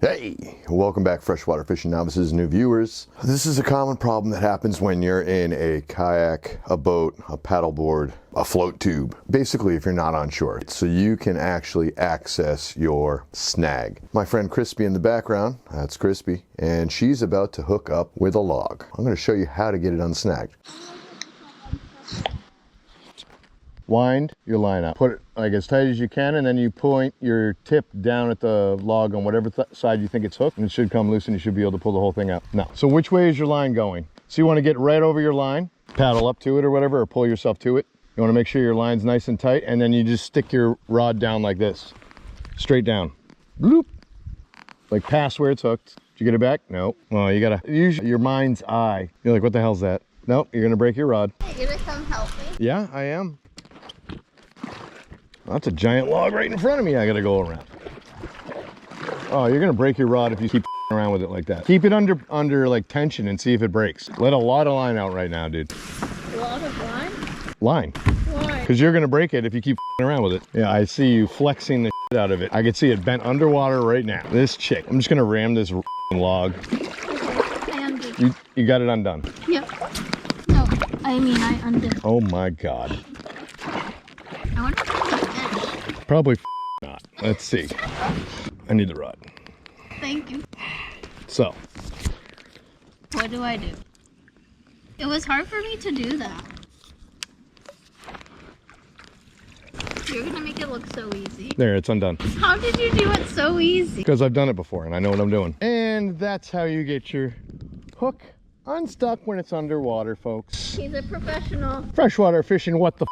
Hey, welcome back, freshwater fishing novices, new viewers. This is a common problem that happens when you're in a kayak, a boat, a paddleboard, a float tube. Basically, if you're not on shore, so you can actually access your snag. My friend Crispy in the background, that's Crispy, and she's about to hook up with a log. I'm going to show you how to get it unsnagged. Wind your line up. Put it like as tight as you can, and then you point your tip down at the log on whatever side you think it's hooked, and it should come loose and you should be able to pull the whole thing out. Now, so which way is your line going? So you want to get right over your line, paddle up to it or whatever, or pull yourself to it. You want to make sure your line's nice and tight, and then you just stick your rod down like this, straight down. Bloop. Like past where it's hooked. Did you get it back? No. Well, you gotta use your mind's eye. You're like, what the hell's that? Nope, you're gonna break your rod. Are you gonna come help me? Yeah, I am. That's a giant log right in front of me. I gotta go around. Oh, you're gonna break your rod if you keep around with it like that. Keep it under like tension and see if it breaks. Let a lot of line out right now, dude. A lot of line? Line. Why? Because you're gonna break it if you keep around with it. Yeah, I see you flexing the out of it. I can see it bent underwater right now. This chick. I'm just gonna ram this log. I undid. You got it undone. Yep. No, I mean I undid. Oh my God. I wonder if it's a fish. Probably not. Let's see. I need the rod. Thank you. So. What do I do? It was hard for me to do that. You're gonna make it look so easy. There, it's undone. How did you do it so easy? Because I've done it before and I know what I'm doing. And that's how you get your hook unstuck when it's underwater, folks. He's a professional. Freshwater fishing, what the